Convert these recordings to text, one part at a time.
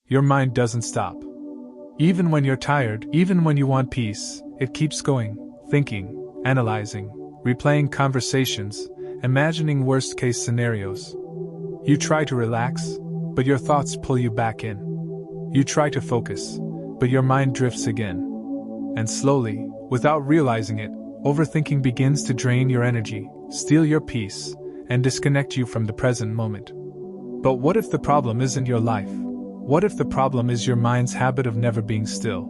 Your mind doesn't stop. Even when you're tired, even when you want peace, it keeps going, thinking, analyzing, replaying conversations, imagining worst-case scenarios. You try to relax, but your thoughts pull you back in. You try to focus, but your mind drifts again. And slowly, without realizing it, overthinking begins to drain your energy, steal your peace, and disconnect you from the present moment. But what if the problem isn't your life? What if the problem is your mind's habit of never being still?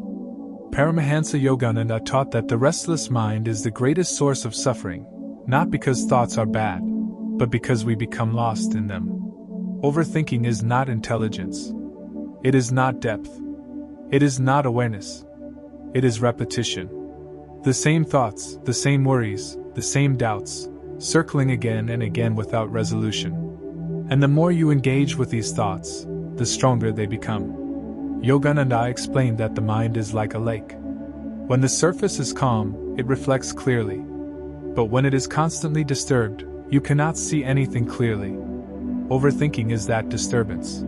Paramahansa Yogananda taught that the restless mind is the greatest source of suffering, not because thoughts are bad, but because we become lost in them. Overthinking is not intelligence. It is not depth. It is not awareness. It is repetition. The same thoughts, the same worries, the same doubts, circling again and again without resolution. And the more you engage with these thoughts, the stronger they become. Yogananda explained that the mind is like a lake. When the surface is calm, it reflects clearly. But when it is constantly disturbed, you cannot see anything clearly. Overthinking is that disturbance.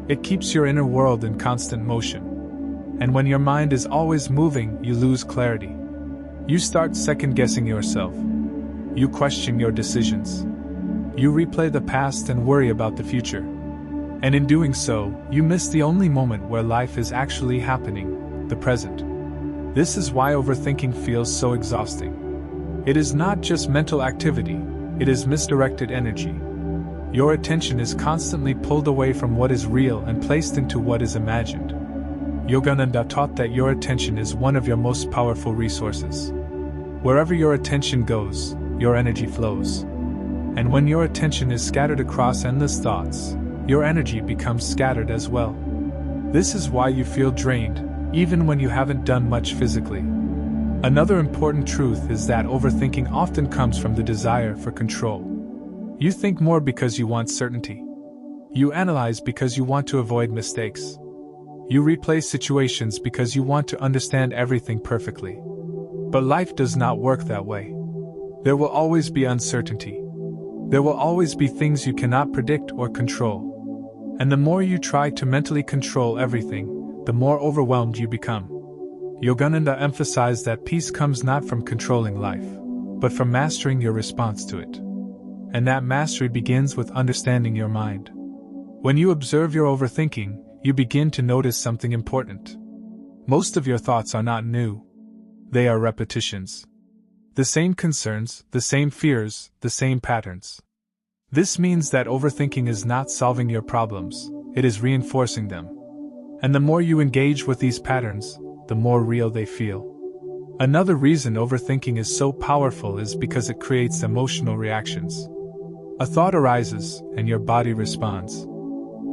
It keeps your inner world in constant motion. And when your mind is always moving, you lose clarity. You start second-guessing yourself. You question your decisions. You replay the past and worry about the future. And in doing so, you miss the only moment where life is actually happening, the present. This is why overthinking feels so exhausting. It is not just mental activity, it is misdirected energy. Your attention is constantly pulled away from what is real and placed into what is imagined. Yogananda taught that your attention is one of your most powerful resources. Wherever your attention goes, your energy flows. And when your attention is scattered across endless thoughts, your energy becomes scattered as well. This is why you feel drained, even when you haven't done much physically. Another important truth is that overthinking often comes from the desire for control. You think more because you want certainty. You analyze because you want to avoid mistakes. You replay situations because you want to understand everything perfectly. But life does not work that way. There will always be uncertainty. There will always be things you cannot predict or control. And the more you try to mentally control everything, the more overwhelmed you become. Yogananda emphasized that peace comes not from controlling life, but from mastering your response to it. And that mastery begins with understanding your mind. When you observe your overthinking, you begin to notice something important. Most of your thoughts are not new. They are repetitions. The same concerns, the same fears, the same patterns. This means that overthinking is not solving your problems, it is reinforcing them. And the more you engage with these patterns, the more real they feel. Another reason overthinking is so powerful is because it creates emotional reactions. A thought arises, and your body responds.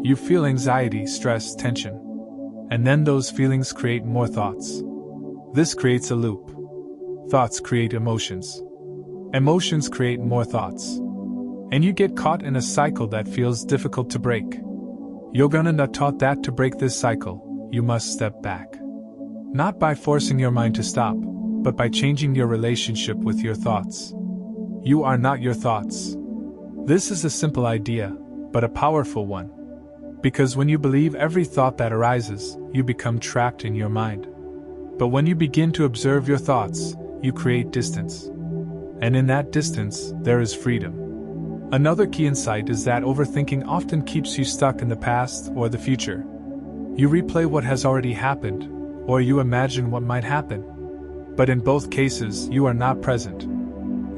You feel anxiety, stress, tension. And then those feelings create more thoughts. This creates a loop. Thoughts create emotions. Emotions create more thoughts. And you get caught in a cycle that feels difficult to break. Yogananda taught that to break this cycle, you must step back. Not by forcing your mind to stop, but by changing your relationship with your thoughts. You are not your thoughts. This is a simple idea, but a powerful one. Because when you believe every thought that arises, you become trapped in your mind. But when you begin to observe your thoughts, you create distance. And in that distance, there is freedom. Another key insight is that overthinking often keeps you stuck in the past or the future. You replay what has already happened, or you imagine what might happen. But in both cases, you are not present.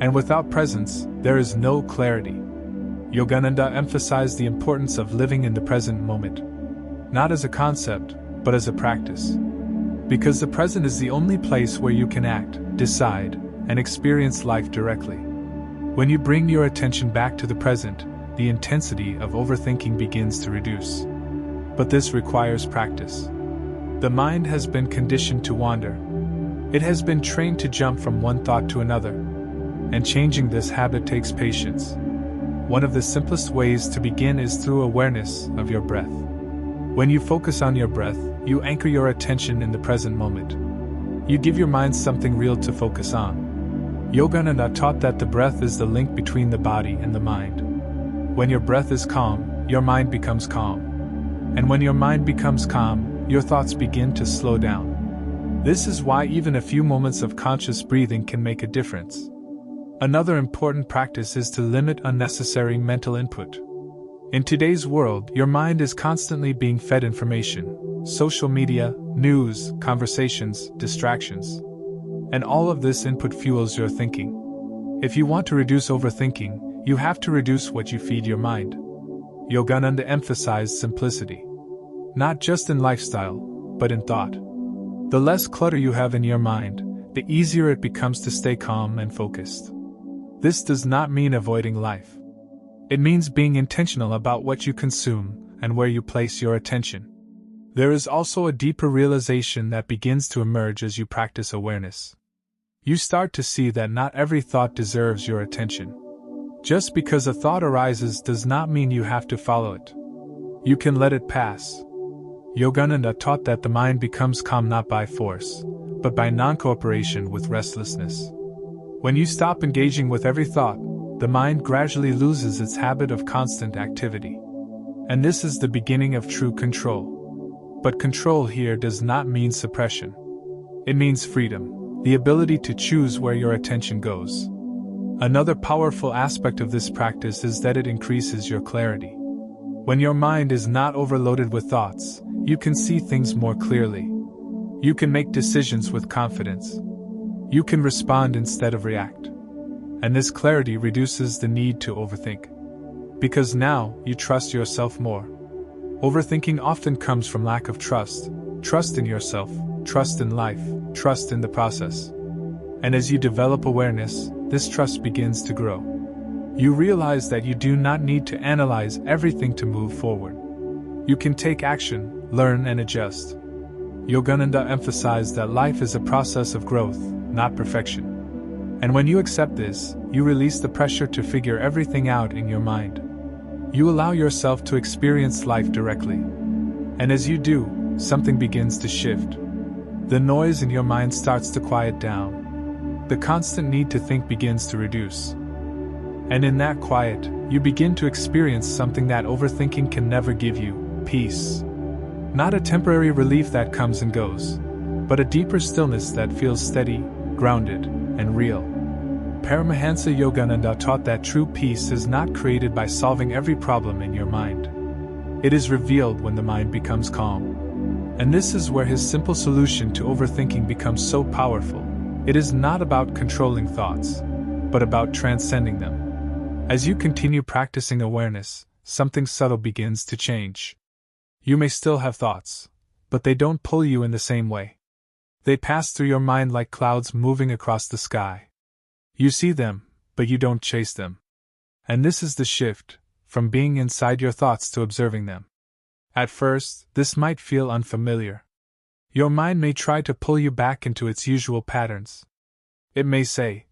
And without presence, there is no clarity. Yogananda emphasized the importance of living in the present moment. Not as a concept, but as a practice. Because the present is the only place where you can act, decide, and experience life directly. When you bring your attention back to the present, the intensity of overthinking begins to reduce. But this requires practice. The mind has been conditioned to wander. It has been trained to jump from one thought to another. And changing this habit takes patience. One of the simplest ways to begin is through awareness of your breath. When you focus on your breath, you anchor your attention in the present moment. You give your mind something real to focus on. Yogananda taught that the breath is the link between the body and the mind. When your breath is calm, your mind becomes calm. And when your mind becomes calm, your thoughts begin to slow down. This is why even a few moments of conscious breathing can make a difference. Another important practice is to limit unnecessary mental input. In today's world, your mind is constantly being fed information: social media, news, conversations, distractions. And all of this input fuels your thinking. If you want to reduce overthinking, you have to reduce what you feed your mind. Yogananda emphasized simplicity. Not just in lifestyle, but in thought. The less clutter you have in your mind, the easier it becomes to stay calm and focused. This does not mean avoiding life. It means being intentional about what you consume and where you place your attention. There is also a deeper realization that begins to emerge as you practice awareness. You start to see that not every thought deserves your attention. Just because a thought arises does not mean you have to follow it. You can let it pass. Yogananda taught that the mind becomes calm not by force, but by non-cooperation with restlessness. When you stop engaging with every thought, the mind gradually loses its habit of constant activity. And this is the beginning of true control. But control here does not mean suppression. It means freedom, the ability to choose where your attention goes. Another powerful aspect of this practice is that it increases your clarity. When your mind is not overloaded with thoughts, you can see things more clearly. You can make decisions with confidence. You can respond instead of react. And this clarity reduces the need to overthink. Because now, you trust yourself more. Overthinking often comes from lack of trust. Trust in yourself, trust in life, trust in the process. And as you develop awareness, this trust begins to grow. You realize that you do not need to analyze everything to move forward. You can take action, learn and adjust. Yogananda emphasized that life is a process of growth, not perfection. And when you accept this, you release the pressure to figure everything out in your mind. You allow yourself to experience life directly. And as you do, something begins to shift. The noise in your mind starts to quiet down. The constant need to think begins to reduce. And in that quiet, you begin to experience something that overthinking can never give you: peace. Not a temporary relief that comes and goes, but a deeper stillness that feels steady, grounded, and real. Paramahansa Yogananda taught that true peace is not created by solving every problem in your mind. It is revealed when the mind becomes calm. And this is where his simple solution to overthinking becomes so powerful. It is not about controlling thoughts, but about transcending them. As you continue practicing awareness, something subtle begins to change. You may still have thoughts, but they don't pull you in the same way. They pass through your mind like clouds moving across the sky. You see them, but you don't chase them. And this is the shift, from being inside your thoughts to observing them. At first, this might feel unfamiliar. Your mind may try to pull you back into its usual patterns. It may say,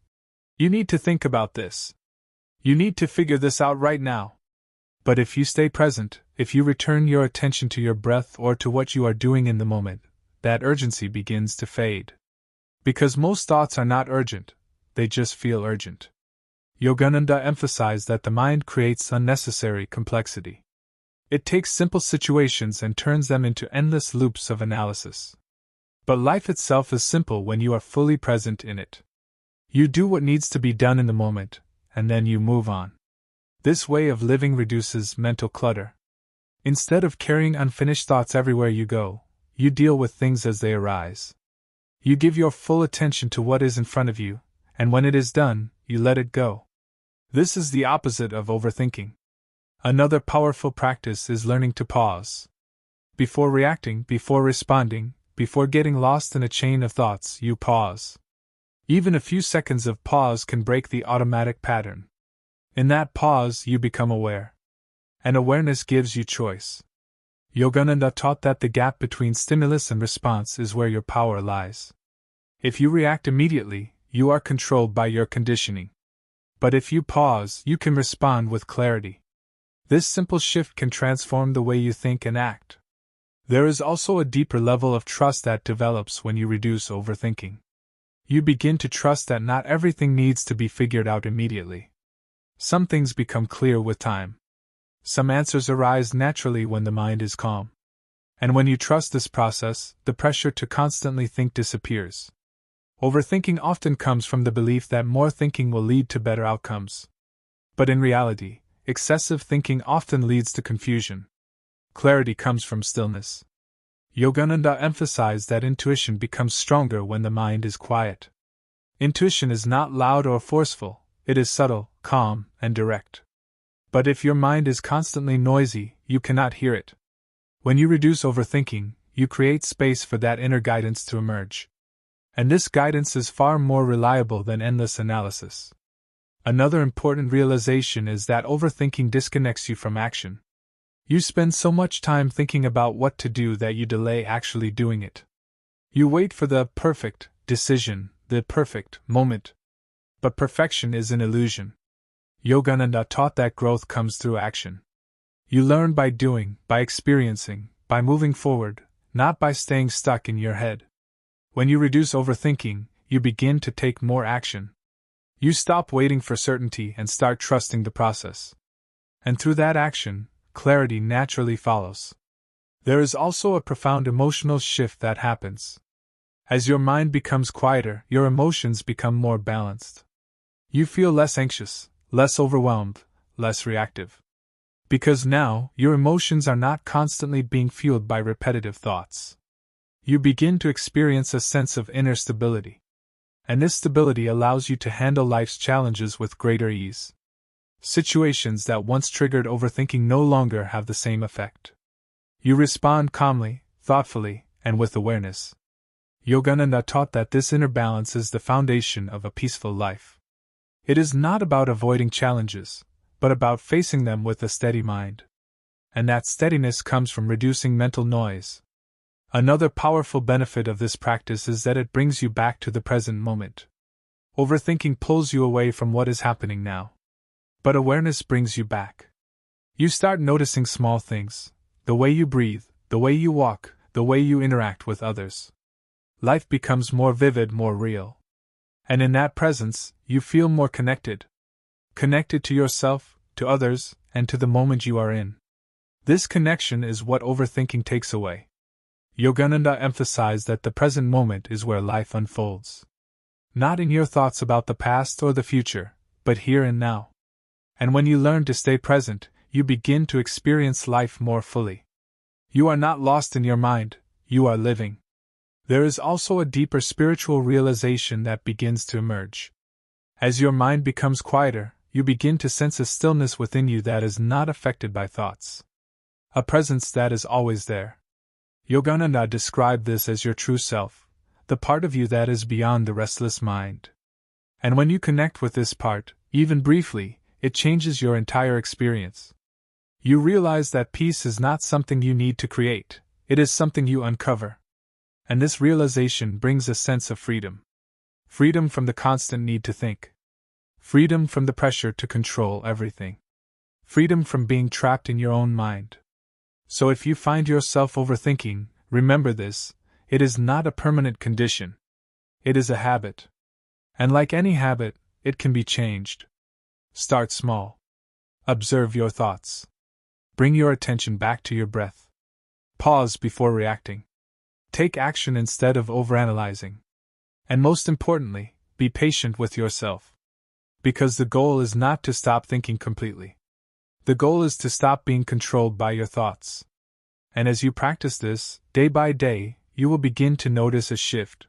"You need to think about this. You need to figure this out right now." But if you stay present, if you return your attention to your breath or to what you are doing in the moment, that urgency begins to fade. Because most thoughts are not urgent, they just feel urgent. Yogananda emphasized that the mind creates unnecessary complexity. It takes simple situations and turns them into endless loops of analysis. But life itself is simple when you are fully present in it. You do what needs to be done in the moment, and then you move on. This way of living reduces mental clutter. Instead of carrying unfinished thoughts everywhere you go, you deal with things as they arise. You give your full attention to what is in front of you, and when it is done, you let it go. This is the opposite of overthinking. Another powerful practice is learning to pause. Before reacting, before responding, before getting lost in a chain of thoughts, you pause. Even a few seconds of pause can break the automatic pattern. In that pause, you become aware. And awareness gives you choice. Yogananda taught that the gap between stimulus and response is where your power lies. If you react immediately, you are controlled by your conditioning. But if you pause, you can respond with clarity. This simple shift can transform the way you think and act. There is also a deeper level of trust that develops when you reduce overthinking. You begin to trust that not everything needs to be figured out immediately. Some things become clear with time. Some answers arise naturally when the mind is calm. And when you trust this process, the pressure to constantly think disappears. Overthinking often comes from the belief that more thinking will lead to better outcomes. But in reality, excessive thinking often leads to confusion. Clarity comes from stillness. Yogananda emphasized that intuition becomes stronger when the mind is quiet. Intuition is not loud or forceful, it is subtle, calm, and direct. But if your mind is constantly noisy, you cannot hear it. When you reduce overthinking, you create space for that inner guidance to emerge. And this guidance is far more reliable than endless analysis. Another important realization is that overthinking disconnects you from action. You spend so much time thinking about what to do that you delay actually doing it. You wait for the perfect decision, the perfect moment. But perfection is an illusion. Yogananda taught that growth comes through action. You learn by doing, by experiencing, by moving forward, not by staying stuck in your head. When you reduce overthinking, you begin to take more action. You stop waiting for certainty and start trusting the process. And through that action, clarity naturally follows. There is also a profound emotional shift that happens. As your mind becomes quieter, your emotions become more balanced. You feel less anxious, less overwhelmed, less reactive. Because now, your emotions are not constantly being fueled by repetitive thoughts. You begin to experience a sense of inner stability. And this stability allows you to handle life's challenges with greater ease. Situations that once triggered overthinking no longer have the same effect. You respond calmly, thoughtfully, and with awareness. Yogananda taught that this inner balance is the foundation of a peaceful life. It is not about avoiding challenges, but about facing them with a steady mind. And that steadiness comes from reducing mental noise. Another powerful benefit of this practice is that it brings you back to the present moment. Overthinking pulls you away from what is happening now. But awareness brings you back. You start noticing small things, the way you breathe, the way you walk, the way you interact with others. Life becomes more vivid, more real. And in that presence, you feel more connected. Connected to yourself, to others, and to the moment you are in. This connection is what overthinking takes away. Yogananda emphasized that the present moment is where life unfolds. Not in your thoughts about the past or the future, but here and now. And when you learn to stay present, you begin to experience life more fully. You are not lost in your mind, you are living. There is also a deeper spiritual realization that begins to emerge. As your mind becomes quieter, you begin to sense a stillness within you that is not affected by thoughts. A presence that is always there. Yogananda described this as your true self, the part of you that is beyond the restless mind. And when you connect with this part, even briefly, it changes your entire experience. You realize that peace is not something you need to create, it is something you uncover. And this realization brings a sense of freedom. Freedom from the constant need to think. Freedom from the pressure to control everything. Freedom from being trapped in your own mind. So if you find yourself overthinking, remember this, it is not a permanent condition. It is a habit. And like any habit, it can be changed. Start small. Observe your thoughts. Bring your attention back to your breath. Pause before reacting. Take action instead of overanalyzing. And most importantly, be patient with yourself. Because the goal is not to stop thinking completely. The goal is to stop being controlled by your thoughts. And as you practice this, day by day, you will begin to notice a shift.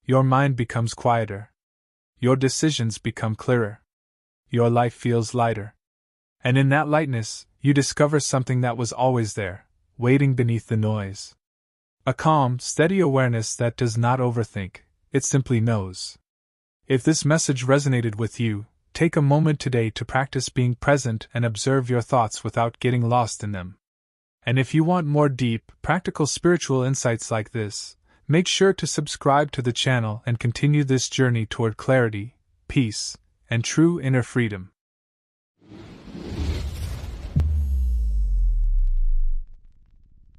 Your mind becomes quieter. Your decisions become clearer. Your life feels lighter. And in that lightness, you discover something that was always there, waiting beneath the noise. A calm, steady awareness that does not overthink, it simply knows. If this message resonated with you, take a moment today to practice being present and observe your thoughts without getting lost in them. And if you want more deep, practical spiritual insights like this, make sure to subscribe to the channel and continue this journey toward clarity, peace, and true inner freedom.